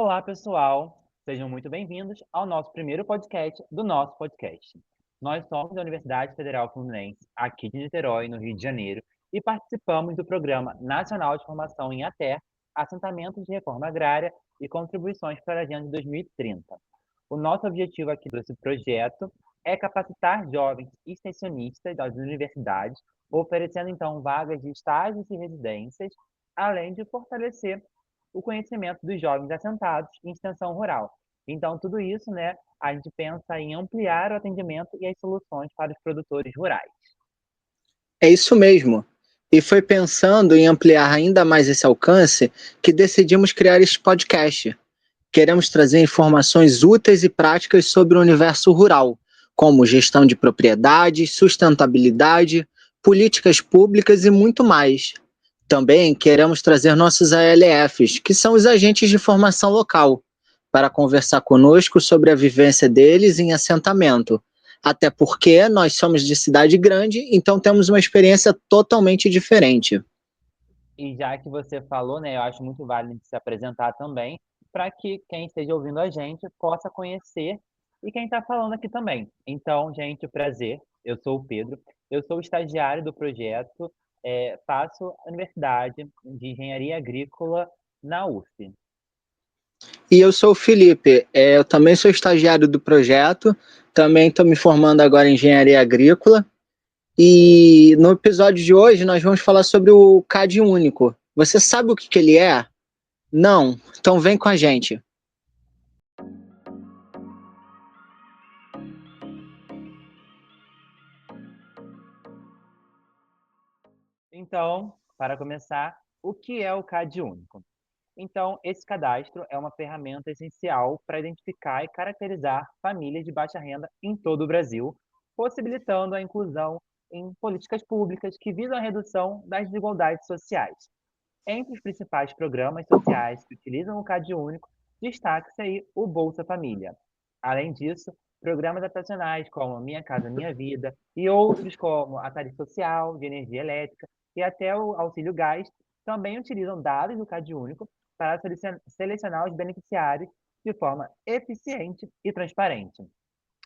Olá, pessoal! Sejam muito bem-vindos ao nosso primeiro podcast do nosso podcast. Nós somos da Universidade Federal Fluminense, aqui de Niterói, no Rio de Janeiro, e participamos do Programa Nacional de Formação em ATER, Assentamentos de Reforma Agrária e Contribuições para a Agenda de 2030. O nosso objetivo aqui desse projeto é capacitar jovens extensionistas das universidades, oferecendo então vagas de estágios e residências, além de fortalecer o conhecimento dos jovens assentados em extensão rural. Então, tudo isso, né, a gente pensa em ampliar o atendimento e as soluções para os produtores rurais. É isso mesmo. E foi pensando em ampliar ainda mais esse alcance que decidimos criar este podcast. Queremos trazer informações úteis e práticas sobre o universo rural, como gestão de propriedades, sustentabilidade, políticas públicas e muito mais. Também queremos trazer nossos ALFs, que são os agentes de formação local, para conversar conosco sobre a vivência deles em assentamento. Até porque nós somos de cidade grande, então temos uma experiência totalmente diferente. E já que você falou, né, eu acho muito válido se apresentar também, para que quem esteja ouvindo a gente possa conhecer e quem está falando aqui também. Então, gente, o prazer. Eu sou o Pedro, eu sou estagiário do projeto, faço Universidade de Engenharia Agrícola na UF. E eu sou o Felipe, eu também sou estagiário do projeto, também estou me formando agora em engenharia agrícola. E no episódio de hoje nós vamos falar sobre o CAD único. Você sabe o que, que ele é? Não? Então vem com a gente. Então, para começar, o que é o CAD único? Então, esse cadastro é uma ferramenta essencial para identificar e caracterizar famílias de baixa renda em todo o Brasil, possibilitando a inclusão em políticas públicas que visam a redução das desigualdades sociais. Entre os principais programas sociais que utilizam o CAD único, destaca-se aí o Bolsa Família. Além disso, programas habitacionais como Minha Casa Minha Vida e outros como a tarifa social de energia elétrica e até o auxílio gás também utilizam dados do CAD único para selecionar os beneficiários de forma eficiente e transparente.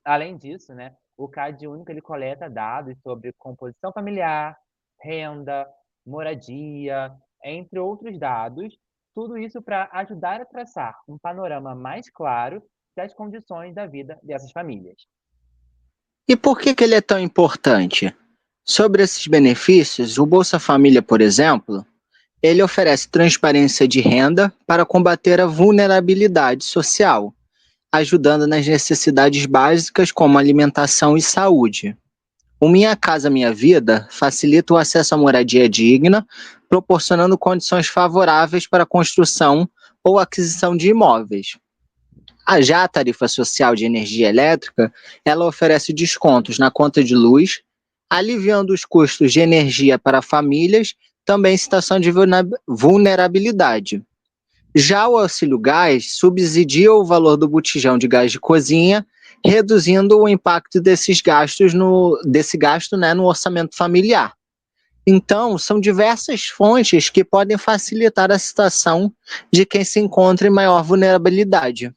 Além disso, né, o CAD único ele coleta dados sobre composição familiar, renda, moradia, entre outros dados, tudo isso para ajudar a traçar um panorama mais claro das condições da vida dessas famílias. E por que, que ele é tão importante? Sobre esses benefícios, o Bolsa Família, por exemplo, ele oferece transparência de renda para combater a vulnerabilidade social, ajudando nas necessidades básicas como alimentação e saúde. O Minha Casa Minha Vida facilita o acesso à moradia digna, proporcionando condições favoráveis para a construção ou aquisição de imóveis. Já a tarifa social de energia elétrica, ela oferece descontos na conta de luz, aliviando os custos de energia para famílias, também em situação de vulnerabilidade. Já o auxílio gás subsidia o valor do botijão de gás de cozinha, reduzindo o impacto desse gasto, né, no orçamento familiar. Então, são diversas fontes que podem facilitar a situação de quem se encontra em maior vulnerabilidade.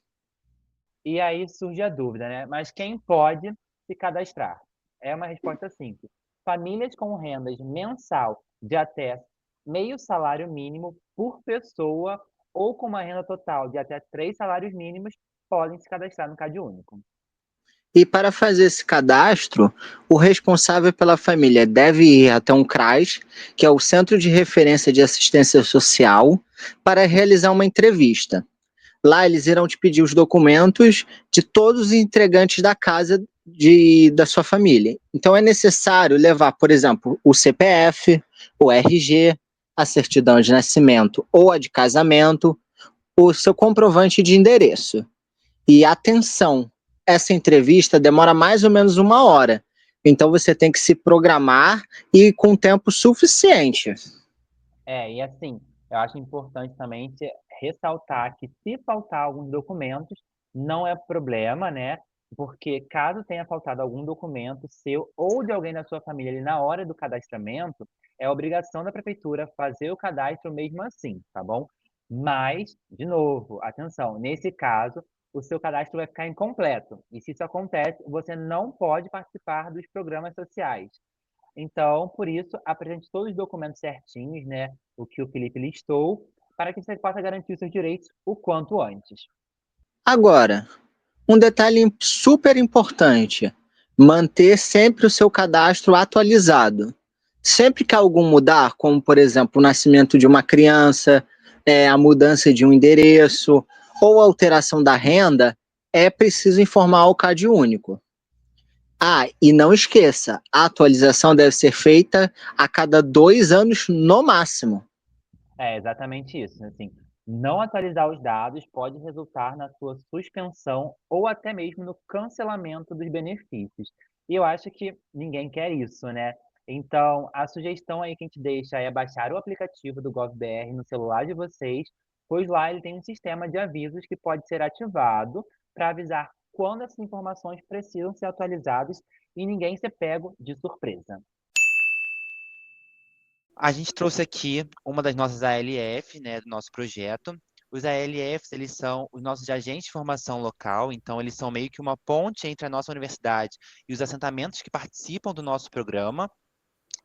E aí surge a dúvida, né? Mas quem pode se cadastrar? É uma resposta simples. Famílias com rendas mensal de até meio salário mínimo por pessoa ou com uma renda total de até 3 salários mínimos podem se cadastrar no CAD único. E para fazer esse cadastro, o responsável pela família deve ir até um CRAS, que é o Centro de Referência de Assistência Social, para realizar uma entrevista. Lá eles irão te pedir os documentos de todos os integrantes da casa da sua família. Então é necessário levar, por exemplo, o CPF, o RG, a certidão de nascimento ou a de casamento, o seu comprovante de endereço. E atenção, essa entrevista demora mais ou menos 1 hora. Então você tem que se programar e com tempo suficiente. E assim, eu acho importante também ressaltar que se faltar alguns documentos, não é problema, né? Porque caso tenha faltado algum documento seu ou de alguém da sua família ali na hora do cadastramento, é obrigação da prefeitura fazer o cadastro mesmo assim, tá bom? Mas, de novo, atenção, nesse caso, o seu cadastro vai ficar incompleto. E se isso acontece, você não pode participar dos programas sociais. Então, por isso, apresente todos os documentos certinhos, né? O que o Felipe listou, para que você possa garantir os seus direitos o quanto antes. Agora, um detalhe super importante: manter sempre o seu cadastro atualizado. Sempre que algum mudar, como por exemplo o nascimento de uma criança, a mudança de um endereço ou alteração da renda, é preciso informar o CAD único. Ah, e não esqueça, a atualização deve ser feita a cada 2 anos no máximo. É exatamente isso, assim. Não atualizar os dados pode resultar na sua suspensão ou até mesmo no cancelamento dos benefícios. E eu acho que ninguém quer isso, né? Então, a sugestão aí que a gente deixa é baixar o aplicativo do GovBR no celular de vocês, pois lá ele tem um sistema de avisos que pode ser ativado para avisar quando essas informações precisam ser atualizadas e ninguém ser pego de surpresa. A gente trouxe aqui uma das nossas ALF, né, do nosso projeto. Os ALFs, eles são os nossos agentes de formação local, então eles são meio que uma ponte entre a nossa universidade e os assentamentos que participam do nosso programa,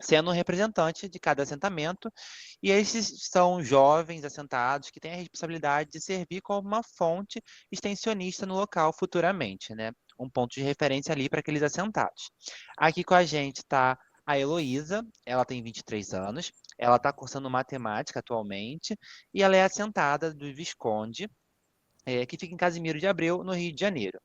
sendo um representante de cada assentamento, e esses são jovens assentados que têm a responsabilidade de servir como uma fonte extensionista no local futuramente, né? Um ponto de referência ali para aqueles assentados. Aqui com a gente está a Heloísa, ela tem 23 anos, ela está cursando matemática atualmente, e ela é assentada do Visconde, que fica em Casimiro de Abreu, no Rio de Janeiro.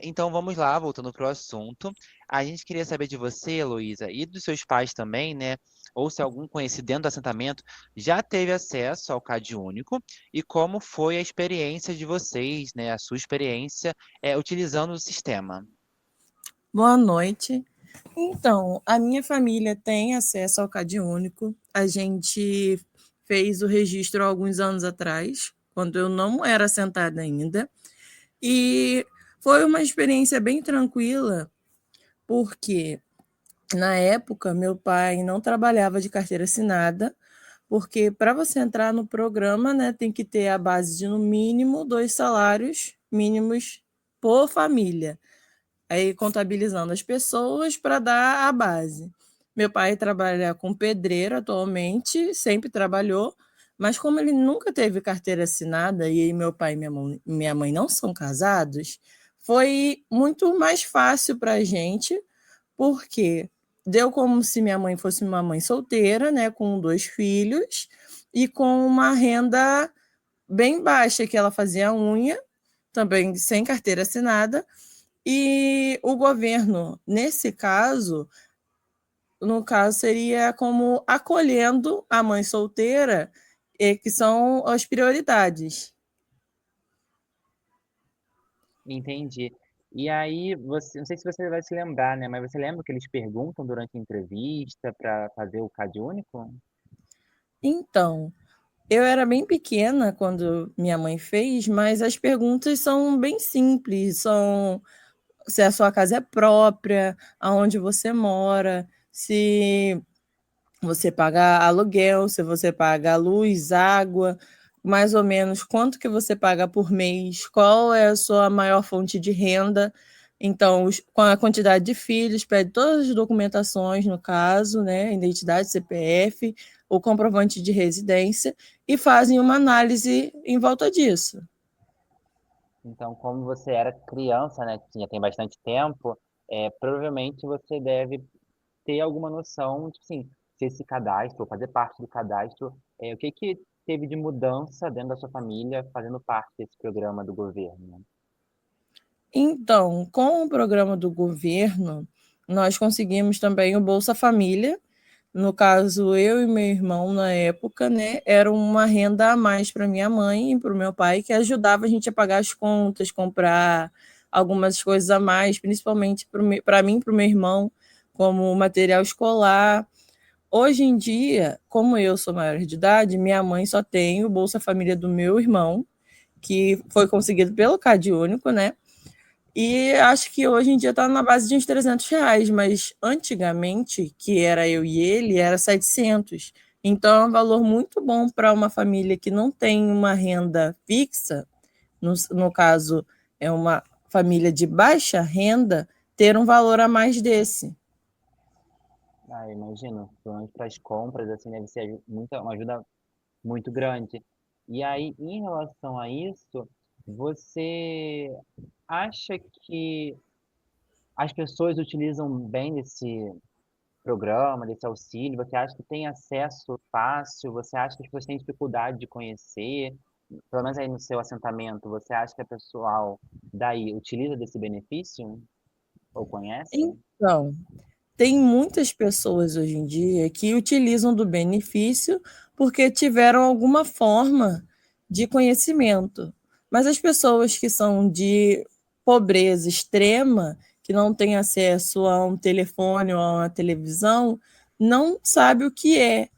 Então vamos lá, voltando para o assunto. A gente queria saber de você, Heloísa, e dos seus pais também, né? Ou se algum conhecido dentro do assentamento já teve acesso ao CAD único e como foi a experiência de vocês, né? A sua experiência utilizando o sistema. Boa noite. Então, a minha família tem acesso ao CAD único. A gente fez o registro há alguns anos atrás, quando eu não era assentada ainda. E foi uma experiência bem tranquila, porque na época meu pai não trabalhava de carteira assinada, porque para você entrar no programa, né, tem que ter a base de no mínimo 2 salários mínimos por família. Aí contabilizando as pessoas para dar a base. Meu pai trabalha com pedreiro atualmente, sempre trabalhou, mas como ele nunca teve carteira assinada e meu pai e minha mãe não são casados, foi muito mais fácil para a gente, porque deu como se minha mãe fosse uma mãe solteira, né, com 2 filhos e com uma renda bem baixa, que ela fazia unha, também sem carteira assinada, e o governo, nesse caso, no caso, seria como acolhendo a mãe solteira, que são as prioridades. Entendi. E aí, você, não sei se você vai se lembrar, né? Mas você lembra que eles perguntam durante a entrevista para fazer o CAD único? Então, eu era bem pequena quando minha mãe fez, mas as perguntas são bem simples, são se a sua casa é própria, aonde você mora, se você paga aluguel, se você paga luz, água, mais ou menos quanto que você paga por mês, qual é a sua maior fonte de renda. Então, com a quantidade de filhos, pede todas as documentações, no caso, né, identidade, CPF, o comprovante de residência, e fazem uma análise em volta disso. Então, como você era criança, né? Que já tem bastante tempo, provavelmente você deve ter alguma noção, tipo assim, se esse cadastro, ou fazer parte do cadastro, o que que teve de mudança dentro da sua família fazendo parte desse programa do governo, né? Então, com o programa do governo, nós conseguimos também o Bolsa Família. No caso, eu e meu irmão, na época, né, era uma renda a mais para minha mãe e para o meu pai, que ajudava a gente a pagar as contas, comprar algumas coisas a mais, principalmente para mim e para o meu irmão, como material escolar. Hoje em dia, como eu sou maior de idade, minha mãe só tem o Bolsa Família do meu irmão, que foi conseguido pelo CAD Único, né? E acho que hoje em dia está na base de uns R$ 300, mas antigamente, que era eu e ele, era 700. Então, é um valor muito bom para uma família que não tem uma renda fixa, no caso, é uma família de baixa renda, ter um valor a mais desse. Ah, imagino, pelo menos para as compras, assim, deve ser uma ajuda muito grande. E aí, em relação a isso, você acha que as pessoas utilizam bem desse programa, desse auxílio? Você acha que tem acesso fácil? Você acha que as pessoas têm dificuldade de conhecer? Pelo menos aí no seu assentamento, você acha que o pessoal daí utiliza desse benefício? Ou conhece? Então, tem muitas pessoas hoje em dia que utilizam do benefício porque tiveram alguma forma de conhecimento. Mas as pessoas que são de pobreza extrema, que não têm acesso a um telefone ou a uma televisão, não sabe o que é.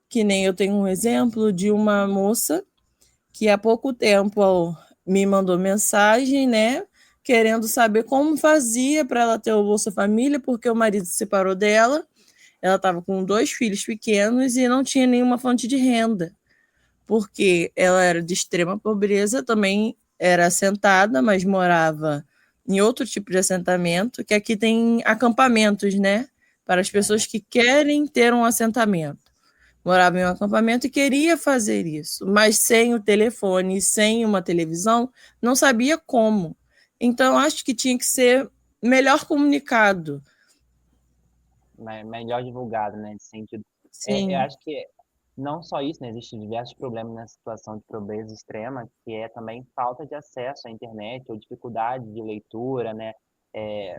Que nem eu tenho um exemplo de uma moça que há pouco tempo me mandou mensagem, né, querendo saber como fazia para ela ter o Bolsa Família, porque o marido se separou dela, ela estava com 2 filhos pequenos e não tinha nenhuma fonte de renda, porque ela era de extrema pobreza, também era assentada, mas morava em outro tipo de assentamento, que aqui tem acampamentos, né, para as pessoas que querem ter um assentamento. Morava em um acampamento e queria fazer isso, mas sem o telefone, sem uma televisão, não sabia como. Então, acho que tinha que ser melhor comunicado. Melhor divulgado, né, nesse sentido. Eu Sim, acho que não só isso, né, existem diversos problemas na situação de pobreza extrema, que é também falta de acesso à internet ou dificuldade de leitura, né?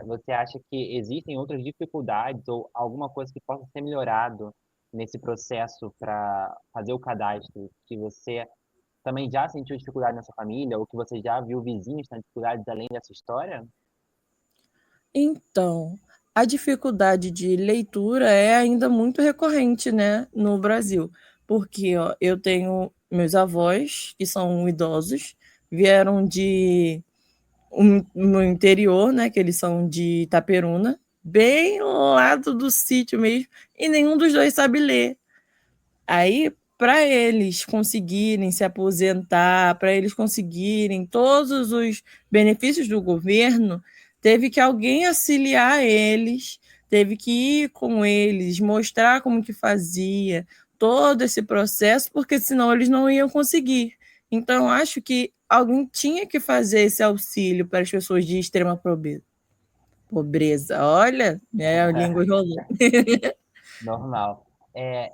Você acha que existem outras dificuldades ou alguma coisa que possa ser melhorado nesse processo para fazer o cadastro, que você também já sentiu dificuldade na sua família ou que você já viu vizinhos tendo dificuldades além dessa história? então, a dificuldade de leitura é ainda muito recorrente, né, no Brasil, porque ó, eu tenho meus avós, que são idosos, vieram no interior, né, que eles são de Itaperuna, bem lá do sítio mesmo, e nenhum dos dois sabe ler. Aí, para eles conseguirem se aposentar, para eles conseguirem todos os benefícios do governo, teve que alguém auxiliar eles, teve que ir com eles, mostrar como que fazia todo esse processo, porque senão eles não iam conseguir. Então, acho que alguém tinha que fazer esse auxílio para as pessoas de extrema pobreza. Olha, a língua enrolou. Normal. É,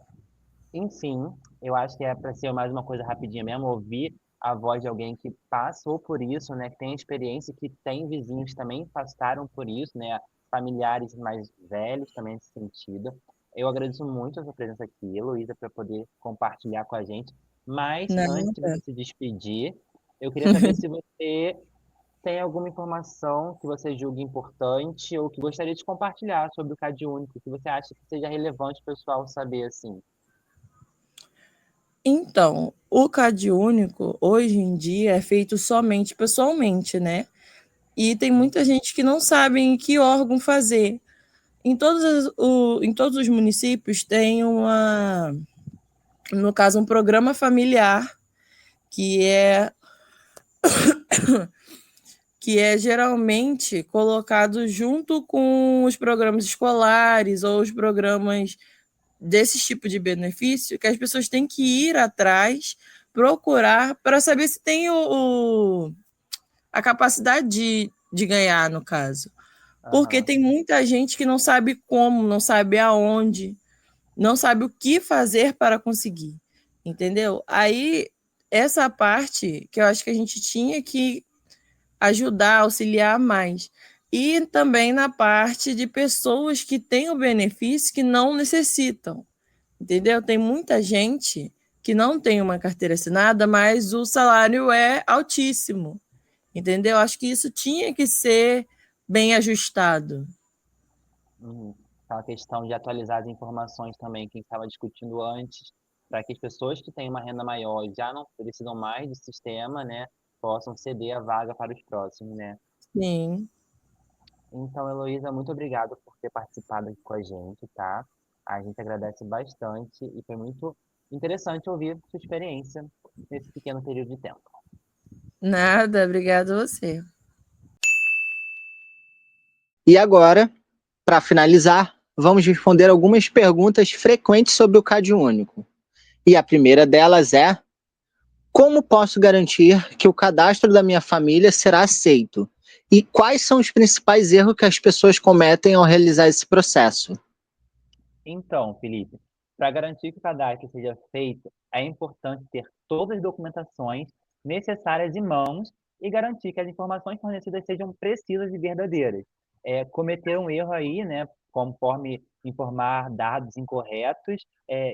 Enfim, eu acho que é para ser mais uma coisa rapidinha mesmo, ouvir a voz de alguém que passou por isso, né, que tem experiência, que tem vizinhos que também passaram por isso, né, familiares mais velhos também nesse sentido. Eu agradeço muito a sua presença aqui, Heloísa, para poder compartilhar com a gente. Mas antes de Nada. você se despedir, eu queria saber se você tem alguma informação que você julgue importante ou que gostaria de compartilhar sobre o Cade Único, que você acha que seja relevante o pessoal saber assim. Então, o CAD único, hoje em dia, é feito somente pessoalmente, né? E tem muita gente que não sabe em que órgão fazer. Em todos os municípios tem no caso, um programa familiar que é, que é geralmente colocado junto com os programas escolares ou os programas desse tipo de benefício, que as pessoas têm que ir atrás, procurar, para saber se tem a capacidade de ganhar, no caso. Porque Aham. tem muita gente que não sabe como, não sabe aonde, não sabe o que fazer para conseguir, entendeu? Aí, essa parte que eu acho que a gente tinha que ajudar, auxiliar mais. E também na parte de pessoas que têm o benefício que não necessitam, entendeu? Tem muita gente que não tem uma carteira assinada, mas o salário é altíssimo, entendeu? Acho que isso tinha que ser bem ajustado. Uhum. Aquela questão de atualizar as informações também que a gente estava discutindo antes, para que as pessoas que têm uma renda maior e já não precisam mais do sistema, né, possam ceder a vaga para os próximos, né? Sim. Então, Heloísa, muito obrigado por ter participado aqui com a gente, tá? A gente agradece bastante e foi muito interessante ouvir sua experiência nesse pequeno período de tempo. Nada, obrigado a você. E agora, para finalizar, vamos responder algumas perguntas frequentes sobre o CadÚnico. E a primeira delas é: como posso garantir que o cadastro da minha família será aceito? E quais são os principais erros que as pessoas cometem ao realizar esse processo? Então, Felipe, para garantir que o cadastro seja feito, é importante ter todas as documentações necessárias em mãos e garantir que as informações fornecidas sejam precisas e verdadeiras. Cometer um erro aí, né, conforme informar dados incorretos,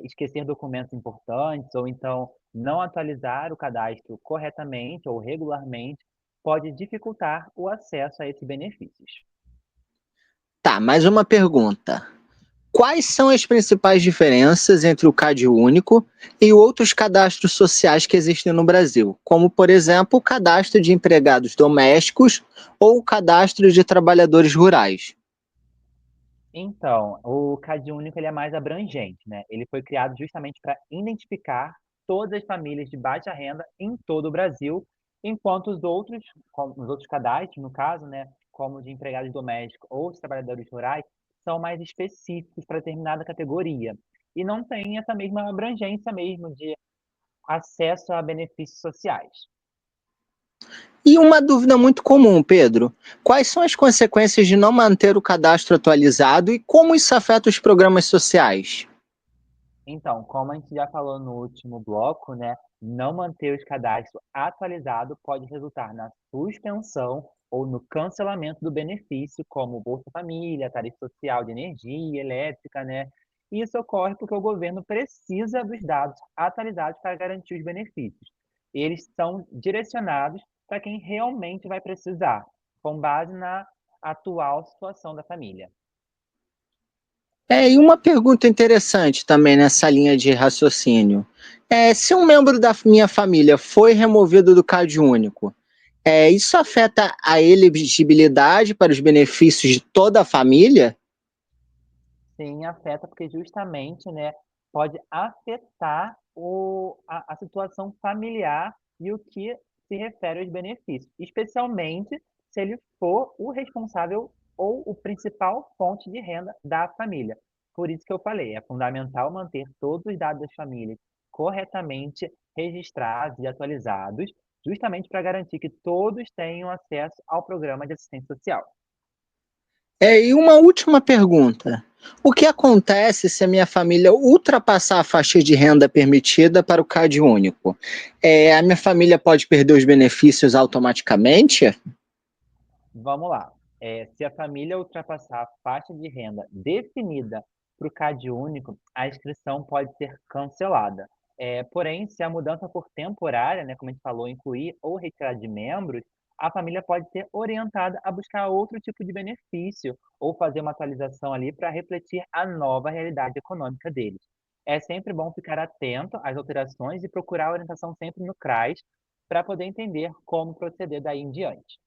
esquecer documentos importantes ou então não atualizar o cadastro corretamente ou regularmente pode dificultar o acesso a esses benefícios. Tá, mais uma pergunta. Quais são as principais diferenças entre o CadÚnico e outros cadastros sociais que existem no Brasil, como, por exemplo, o cadastro de empregados domésticos ou o cadastro de trabalhadores rurais? Então, o CadÚnico ele é mais abrangente, né? Ele foi criado justamente para identificar todas as famílias de baixa renda em todo o Brasil, enquanto os outros cadastros, no caso, né, como o de empregados domésticos ou de trabalhadores rurais, são mais específicos para determinada categoria e não tem essa mesma abrangência mesmo de acesso a benefícios sociais. E uma dúvida muito comum, Pedro: quais são as consequências de não manter o cadastro atualizado e como isso afeta os programas sociais? Então, como a gente já falou no último bloco, né, não manter os cadastros atualizados pode resultar na suspensão ou no cancelamento do benefício, como Bolsa Família, tarifa social de energia elétrica, né? E isso ocorre porque o governo precisa dos dados atualizados para garantir os benefícios. Eles são direcionados para quem realmente vai precisar, com base na atual situação da família. E uma pergunta interessante também nessa linha de raciocínio. Se um membro da minha família foi removido do CadÚnico, isso afeta a elegibilidade para os benefícios de toda a família? Sim, afeta, porque justamente, né, pode afetar a situação familiar e o que se refere aos benefícios, especialmente se ele for o responsável ou o principal fonte de renda da família. Por isso que eu falei, é fundamental manter todos os dados das famílias corretamente registrados e atualizados, justamente para garantir que todos tenham acesso ao programa de assistência social. E uma última pergunta: o que acontece se a minha família ultrapassar a faixa de renda permitida para o CadÚnico? A minha família pode perder os benefícios automaticamente? Vamos lá. Se a família ultrapassar a faixa de renda definida para o CadÚnico, a inscrição pode ser cancelada. Porém, se a mudança for temporária, né, como a gente falou, incluir ou retirar de membros, a família pode ser orientada a buscar outro tipo de benefício ou fazer uma atualização ali para refletir a nova realidade econômica deles. É sempre bom ficar atento às alterações e procurar orientação sempre no CRAS para poder entender como proceder daí em diante.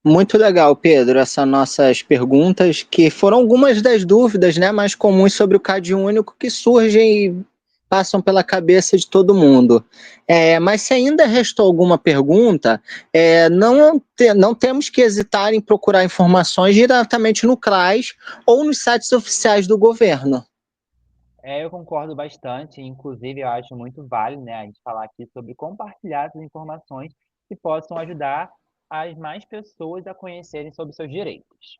Muito legal, Pedro, essas nossas perguntas, que foram algumas das dúvidas, né, mais comuns sobre o CadÚnico que surgem e passam pela cabeça de todo mundo. Mas se ainda restou alguma pergunta, não temos que hesitar em procurar informações diretamente no CRAS ou nos sites oficiais do governo. Eu concordo bastante, inclusive eu acho muito válido, né, a gente falar aqui sobre compartilhar essas informações que possam ajudar as mais pessoas a conhecerem sobre seus direitos.